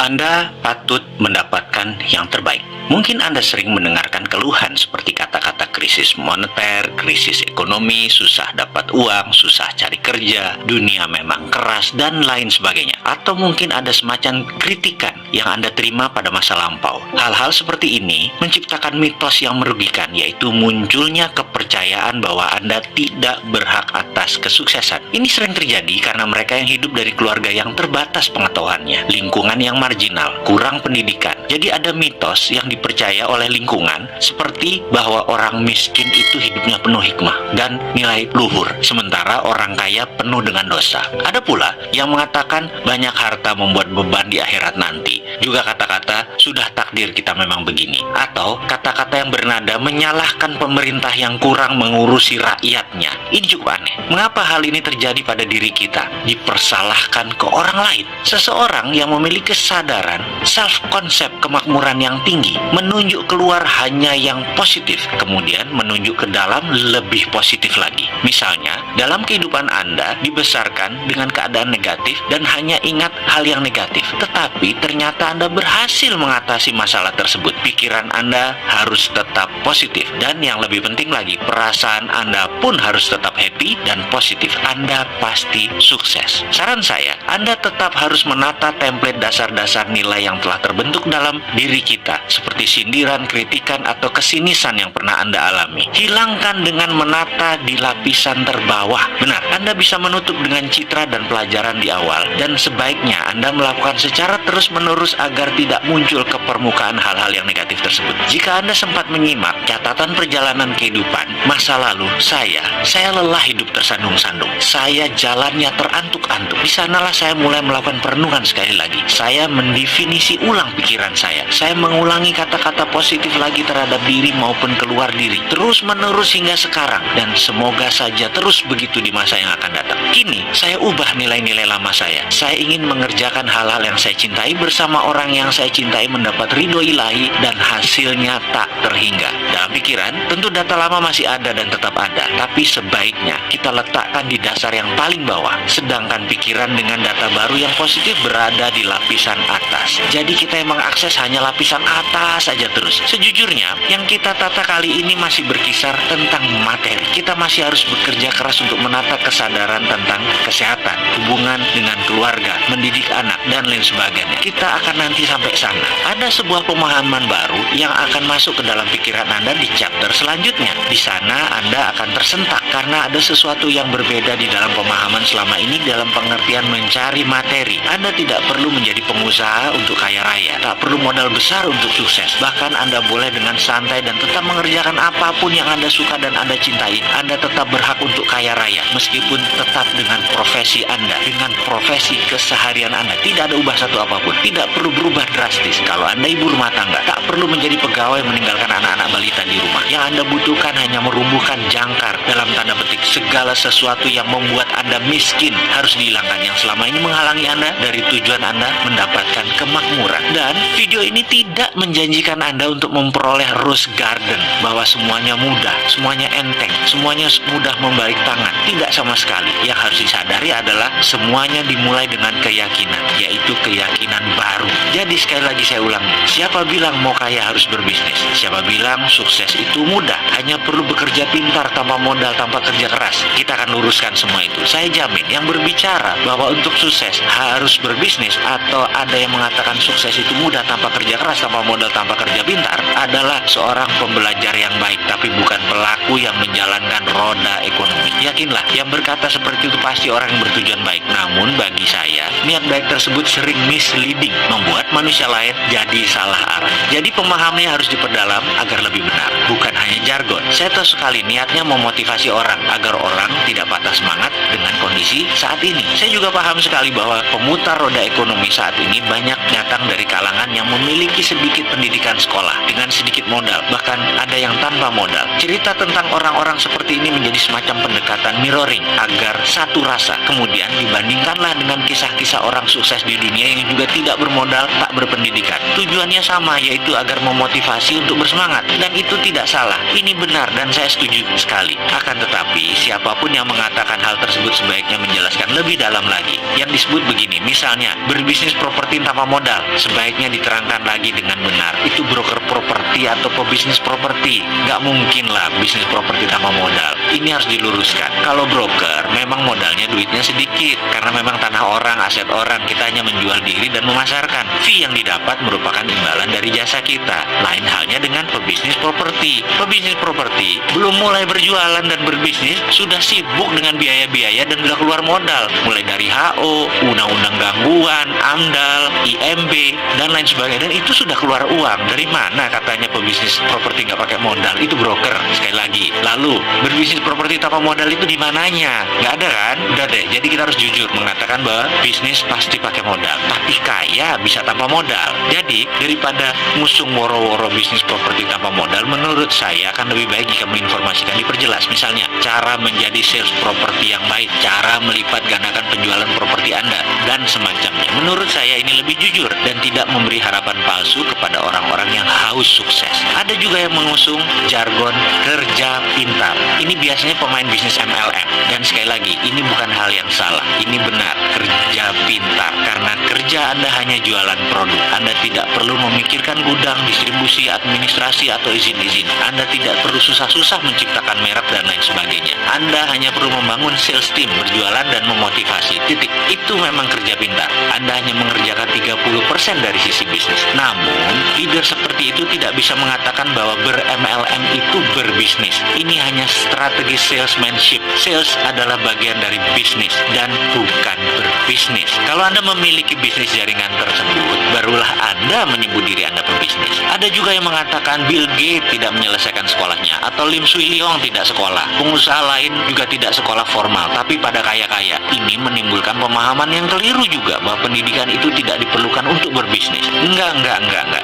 Anda patut mendapatkan yang terbaik. Mungkin Anda sering mendengarkan keluhan seperti kata-kata krisis moneter, krisis ekonomi, susah dapat uang, susah cari kerja, dunia memang keras, dan lain sebagainya. Atau mungkin ada semacam kritikan yang Anda terima pada masa lampau. Hal-hal seperti ini menciptakan mitos yang merugikan, yaitu munculnya kepercayaan bahwa Anda tidak berhak atas kesuksesan. Ini sering terjadi karena mereka yang hidup dari keluarga yang terbatas pengetahuannya, lingkungan yang marginal, kurang pendidikan. Jadi ada mitos yang dipercaya oleh lingkungan seperti bahwa orang miskin itu hidupnya penuh hikmah dan nilai luhur, sementara orang kaya penuh dengan dosa. Ada pula yang mengatakan banyak harta membuat beban di akhirat nanti. Juga kata-kata sudah takdir kita memang begini, atau kata-kata yang bernada menyalahkan pemerintah yang kurang mengurusi rakyatnya. Ini cukup aneh. Mengapa hal ini terjadi pada diri kita? Dipersalahkan ke orang lain. Seseorang yang memiliki kesadaran, self-konsep kemakmuran yang tinggi, menunjuk keluar hanya yang positif, kemudian menunjuk ke dalam lebih positif lagi. Misalnya, dalam kehidupan Anda dibesarkan dengan keadaan negatif dan hanya ingat hal yang negatif, tetapi ternyata Anda berhasil mengatasi masalah tersebut. Pikiran Anda harus tetap positif, dan yang lebih penting lagi, perasaan Anda pun harus tetap happy dan positif. Anda pasti sukses. Saran saya, Anda tetap harus menata template dasar-dasar nilai yang telah terbentuk dalam diri kita, seperti sindiran, kritikan, atau kesinisan yang pernah Anda alami. Hilangkan dengan menata di lapisan terbawah. Benar, Anda bisa menutup dengan citra dan pelajaran di awal, dan sebaiknya Anda melakukan secara terus-menerus agar tidak muncul ke permukaan hal-hal yang negatif tersebut. Jika Anda sempat menyimak catatan perjalanan kehidupan masa lalu saya lelah hidup tersandung-sandung. Saya jalannya terantuk-antuk. Di sanalah saya mulai melakukan perenungan sekali lagi. Saya mendefinisi ulang pikiran saya. Saya mengulangi kata-kata positif lagi terhadap diri maupun keluar diri, terus-menerus hingga sekarang, dan semoga saja terus begitu di masa yang akan datang. Kini, saya ubah nilai-nilai lama saya. Saya ingin mengerjakan hal-hal yang saya cintai bersama orang yang saya cintai, mendapat ridho ilahi, dan hasilnya tak terhingga. Dalam pikiran, tentu data lama masih ada dan tetap ada, tapi sebaiknya kita letakkan di dasar yang paling bawah, sedangkan pikiran dengan data baru yang positif berada di lapisan atas. Jadi kita yang mengakses hanya lapisan atas saja terus. Sejujurnya, yang kita tata kali ini masih berkisar tentang materi. Kita masih harus bekerja keras untuk menata kesadaran tentang kesehatan, hubungan dengan keluarga, mendidik anak, dan lain sebagainya. Kita akan nanti sampai sana. Ada sebuah pemahaman baru yang akan masuk ke dalam pikiran Anda di chapter selanjutnya. Di sana Anda akan tersentak karena ada sesuatu yang berbeda di dalam pemahaman selama ini dalam pengertian mencari materi. Anda tidak perlu menjadi pengusaha untuk kaya raya, tak perlu modal besar untuk sukses. Bahkan Anda boleh dengan santai dan tetap mengerjakan apapun yang Anda suka dan Anda cintai. Anda tetap berhak untuk kaya raya, meskipun tetap dengan profesi Anda, dengan profesi keseharian Anda. Tidak ada ubah satu apapun, tidak perlu berubah drastis. Kalau Anda ibu rumah tangga, tak perlu menjadi pegawai meninggalkan anak-anak balita di rumah. Yang Anda butuhkan hanya merumbuhkan jangkar, dalam tanda petik, segala sesuatu yang membuat Anda miskin harus dihilangkan, yang selama ini menghalangi Anda dari tujuan Anda mendapatkan kemakmuran. Dan video ini tidak menjanjikan Anda untuk memperoleh rose garden, bahwa semuanya mudah, semuanya enteng, semuanya mudah membalik tangan. Tidak sama sekali. Yang harus disadari adalah semuanya dimulai dengan keyakinan, yaitu keyakinan baru. Jadi sekali lagi saya ulang, siapa bilang mau kaya harus berbisnis? Siapa bilang sukses itu mudah, hanya perlu bekerja pintar tanpa modal, tanpa kerja keras? Kita akan luruskan semua itu. Saya jamin, yang berbicara bahwa untuk sukses harus berbisnis, atau ada yang mengatakan sukses itu mudah tanpa kerja keras, tanpa modal, tanpa kerja pintar, adalah seorang pembelajar yang baik, tapi bukan pelaku yang menjalankan roda ekonomi. Yakinlah, yang berkata seperti itu pasti orang yang bertujuan baik. Namun bagi saya, niat baik tersebut sering misleading, membuat manusia lain jadi salah arah. Jadi pemahamannya harus diperdalam agar lebih benar, bukan hanya jargon. Saya tahu sekali niatnya memotivasi orang agar orang tidak patah semangat dengan kondisi saat ini. Saya juga paham sekali bahwa pemutar roda ekonomi saat ini banyak datang dari kalangan yang memiliki sedikit pendidikan sekolah dengan sedikit modal, bahkan ada yang tanpa modal. Cerita tentang orang-orang seperti ini menjadi semacam pendekatan mirroring agar satu rasa, kemudian dibandingkanlah dengan kisah-kisah orang sukses di dunia yang juga tidak bermodal, tak berpendidikan. Tujuannya sama, yaitu agar memotivasi untuk bersemangat, dan itu tidak salah. Ini benar dan saya setuju sekali. Akan tetapi, siapapun yang mengatakan hal tersebut sebaiknya menjelaskan lebih dalam lagi. Yang disebut begini, misalnya berbisnis properti tanpa modal. Sebaiknya diterangkan lagi dengan benar, itu broker properti atau pebisnis properti. Nggak mungkin lah bisnis properti tanpa modal. Ini harus diluruskan. Kalau broker, memang modalnya duitnya sedikit, karena memang tanah orang, aset orang, kita hanya menjual diri dan memasarkan. Fee yang didapat merupakan imbalan dari jasa kita. Lain halnya dengan pebisnis properti. Pebisnis properti belum mulai berjualan dan berbisnis, sudah sibuk dengan biaya-biaya dan sudah keluar modal. Mulai dari HO, undang-undang gangguan, AMDAL, IMB, dan lain sebagainya. Dan itu sudah keluar uang. Dari mana katanya pebisnis properti nggak pakai modal? Itu broker, sekali lagi. Lalu, berbisnis properti tanpa modal itu di mananya? Nggak ada kan? Udah deh, jadi kita harus jujur mengatakan bahwa bisnis pasti pakai modal. Tapi kaya bisa tanpa modal. Jadi, daripada ngusung woro-woro bisnis properti tanpa modal, menurut saya akan lebih baik jika menginformasikan, diperjelas. Misalnya, cara menjadi sales properti yang baik, cara melipat gandakan penjualan properti Anda, dan semacamnya. Menurut saya ini lebih jujur dan tidak memberi harapan palsu kepada orang-orang yang haus sukses. Ada juga yang mengusung jargon kerja pintar. Ini biasanya pemain bisnis MLM. Dan sekali lagi, ini bukan hal yang salah. Ini benar, kerja pintar. Karena kerja Anda hanya jualan produk. Anda tidak perlu memikirkan gudang, distribusi, administrasi, atau izin-izin. Anda tidak perlu susah-susah menciptakan merek dan lain sebagainya. Anda hanya perlu membangun sales team, berjualan dan memotivasi. Titik. Itu memang kerja pintar. Anda hanya mengerjakan 30% dari sisi bisnis. Namun, leader seperti itu tidak bisa mengatakan bahwa ber-MLM itu berbisnis. Ini hanya strategi salesmanship. Sales adalah bagian dari bisnis dan bukan berbisnis. Kalau Anda memiliki bisnis jaringan tersebut, barulah Anda menyebut diri Anda pebisnis. Ada juga yang mengatakan Bill Gates tidak menyelesaikan sekolahnya, atau Lim Swee Lyong tidak sekolah. Pengusaha lain juga tidak sekolah formal, tapi pada kaya-kaya. Ini menimbulkan pemahaman yang keliru juga bahwa pendidikan itu tidak diperlukan untuk berbisnis. Enggak.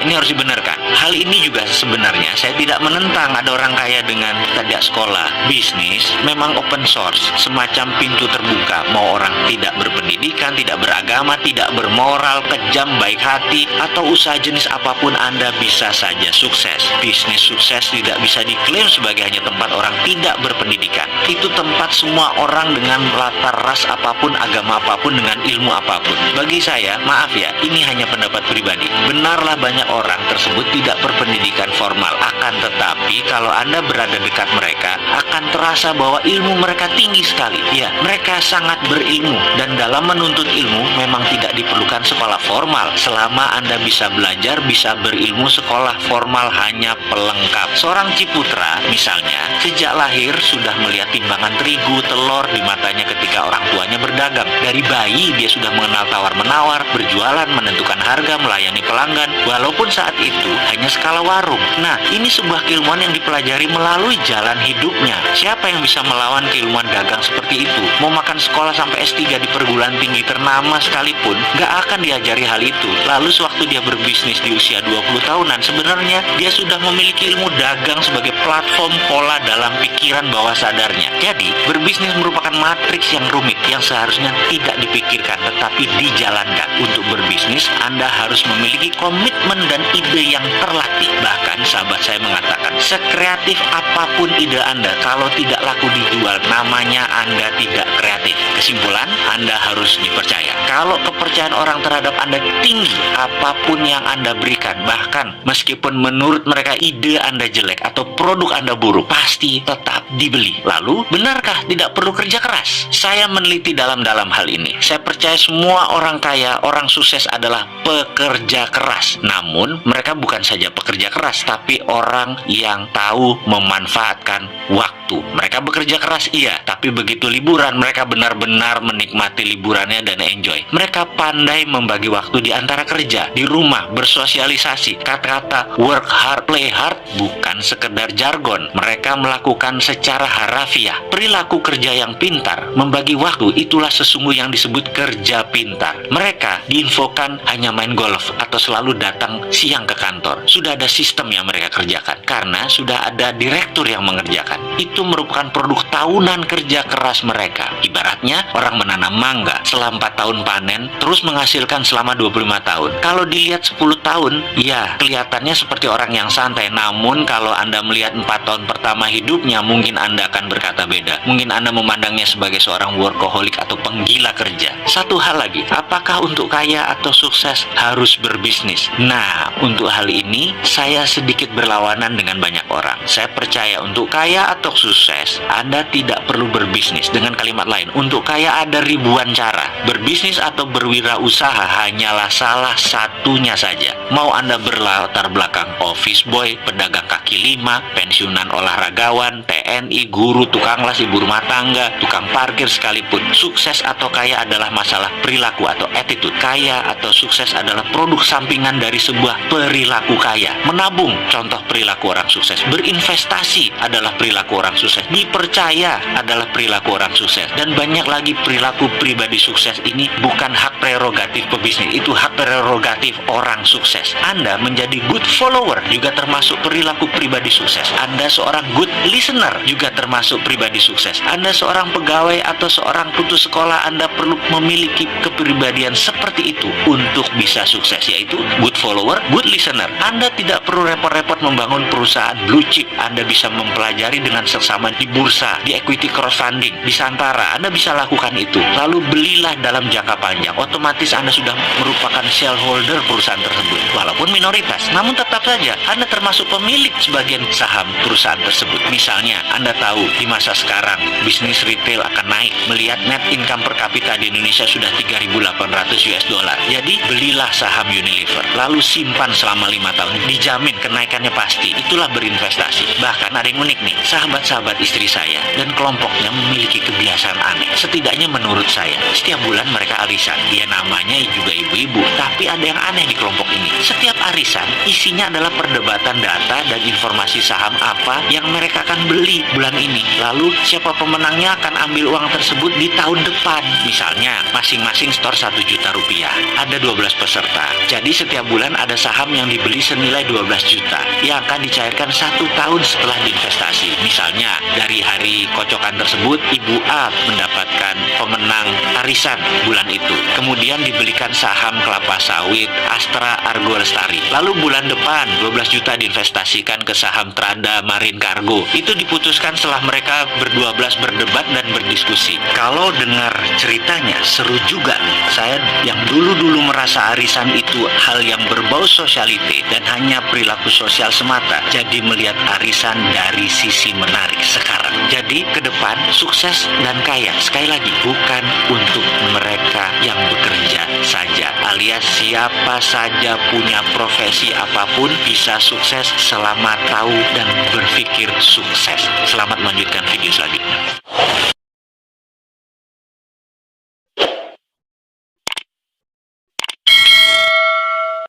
Ini harus dibenarkan. Hal ini juga sebenarnya saya tidak menentang ada orang kaya dengan tidak sekolah. Bisnis memang open source, semacam pintu terbuka. Mau orang tidak berpendidikan, tidak beragama, tidak bermoral, kejam, baik hati, atau usaha jenis apapun, Anda bisa saja sukses. Bisnis sukses tidak bisa diklaim sebagai hanya tempat orang tidak berpendidikan. Itu tempat semua orang dengan latar ras apapun, agama apapun, dengan ilmu apapun. Bagi saya, maaf ya, ini hanya pendapat pribadi. Benarlah banyak orang tersebut tidak berpendidikan formal. Akan tetapi, kalau Anda berada dekat mereka, akan terasa bahwa ilmu mereka tinggi sekali. Ya, mereka sangat berilmu. Dan dalam menuntut ilmu, memang tidak diperlukan sekolah formal. Selama Anda bisa belajar, bisa berilmu, sekolah formal hanya pelengkap. Seorang Ciputra, misalnya, sejak lahir sudah melihat timbangan terigu, telur di matanya ketika orang tuanya berdagang. Dari bayi, dia sudah mengenal tawar-menawar, berjualan, menentukan harga, melayani pelanggan, walaupun saat itu hanya skala warung. Nah, ini sebuah keilmuan yang dipelajari melalui jalan hidupnya. Siapa yang bisa melawan keilmuan dagang seperti itu? Mau makan sekolah sampai S3 di perguruan tinggi ternama sekalipun, gak akan diajari hal itu. Lalu sewaktu dia berbisnis di usia 20 tahunan, sebenarnya dia sudah memiliki ilmu dagang sebagai platform pola dalam pikiran bawah sadarnya. Jadi, berbisnis merupakan matriks yang rumit, yang seharusnya tidak dipikirkan, tetapi dijalankan. Untuk berbisnis, Anda harus memiliki komitmen dan ide yang terlatih. Bahkan, sahabat saya mengatakan, sekreatif apapun ide Anda, kalau tidak laku dijual, namanya Anda tidak kreatif. Kesimpulan, Anda harus dipercaya. Kalau kepercayaan orang terhadap Anda tinggi, apapun yang Anda berikan, bahkan meskipun menurut mereka ide Anda jelek atau produk Anda buruk, pasti tetap dibeli. Lalu, benarkah tidak perlu kerja keras? Saya meneliti dalam-dalam hal ini. Saya percaya semua orang kaya, orang sukses adalah pekerja keras. Namun, mereka bukan saja pekerja keras, tapi orang yang tahu memanfaatkan waktu. Mereka bekerja keras, iya, tapi begitu liburan, mereka benar-benar menikmati liburannya dan enjoy. Mereka pandai membagi waktu di antara kerja, di rumah, bersosialisasi. Kata-kata work hard, play hard bukan sekedar jargon. Mereka melakukan secara harafiah. Perilaku kerja yang pintar, membagi waktu, itulah sesungguh yang disebut kerja pintar. Mereka diinfokan hanya main golf atau selalu datang siang ke kantor. Sudah ada sistem yang mereka kerjakan karena sudah ada direktur yang mengerjakan. Itu merupakan produk tahunan kerja keras mereka. Ibaratnya orang menanam mangga. setelah 4 tahun panen, terus menghasilkan selama 25 tahun. Kalau dilihat 10 tahun, ya kelihatannya seperti orang yang santai. Namun kalau Anda melihat 4 tahun pertama hidupnya, mungkin Anda akan berkata beda. Mungkin Anda memandangnya sebagai seorang workaholic atau penggila kerja. Satu hal lagi, apakah untuk kaya atau sukses harus berbisnis? Nah, untuk hal ini, saya sedikit berlawanan dengan banyak orang. Saya percaya untuk kaya atau sukses, Anda tidak perlu berbisnis. Dengan kalimat lain, untuk kaya ada ribuan cara. Berbisnis atau berwirausaha hanyalah salah satunya saja. Mau Anda berlatar belakang office boy, pedagang kaki lima, pensiunan olahragawan, TNI, guru, tukang las, ibu rumah tangga, tukang parkir sekalipun, sukses atau kaya adalah masalah perilaku atau attitude. Kaya atau sukses adalah produk sampingan dari sebuah perilaku kaya. Menabung, contoh perilaku orang sukses. Berinvestasi adalah perilaku orang sukses. Dipercaya adalah perilaku orang sukses. Dan banyak lagi perilaku pribadi sukses ini bukan hak prerogatif pebisnis, itu hak prerogatif orang sukses. Anda menjadi good follower juga termasuk perilaku pribadi sukses. Anda seorang good listener juga termasuk pribadi sukses. Anda seorang pegawai atau seorang putus sekolah, Anda perlu memiliki kepribadian seperti itu untuk bisa sukses, yaitu good follower, good listener. Anda tidak perlu repot-repot membangun perusahaan blue chip. Anda bisa mempelajari dengan seksama di bursa, di equity crowdfunding, di Santara. Anda bisa lakukan itu. Lalu belilah dalam jangka panjang. Otomatis Anda sudah merupakan shareholder perusahaan tersebut. Walaupun minoritas, namun tetap saja Anda termasuk pemilik sebagian saham perusahaan tersebut. Misalnya, Anda tahu di masa sekarang bisnis retail akan naik. Melihat net income per kapita di Indonesia sudah 3.800 US dollar. Jadi, belilah saham Unilever. Lalu simpan selama 5 tahun. Dijamin kenaikannya pasti. Itulah berinvestasi. Bahkan ada yang unik nih. Sahabat-sahabat istri saya dan kelompoknya memiliki kebiasaan aneh. Setidaknya menurut saya, setiap bulan mereka arisan. Dia namanya juga ibu-ibu. Tapi ada yang aneh di kelompok ini. Setiap arisan, isinya adalah perdebatan data dan informasi saham apa yang mereka akan beli bulan ini. Lalu, siapa pemenangnya akan ambil uang tersebut di tahun depan. Misalnya, masing-masing store 1 juta rupiah. Ada 12 peserta. Jadi, setiap bulan ada saham yang dibeli senilai 12 juta yang akan dicairkan 1 tahun setelah diinvestasi. Misalnya, dari hari kocokan tersebut, Ibu A mendapatkan pemenang arisan bulan itu. Kemudian dibelikan saham kelapa sawit, Astra, Argo Lestari. Lalu bulan depan, 12 juta diinvestasikan ke saham Trada, Marine Cargo. Itu diputuskan setelah mereka berdua-belas berdebat dan berdiskusi. Kalau dengar ceritanya, seru juga nih. Saya yang dulu-dulu merasa arisan itu hal yang berbau sosialite dan hanya perilaku sosial semata, jadi melihat arisan dari sisi menarik sekarang. Jadi ke depan sukses dan kaya, sekali lagi, bukan untuk mereka yang bekerja saja, alias siapa saja punya profesi apapun bisa sukses selama tahu dan berpikir sukses. Selamat melanjutkan video selanjutnya.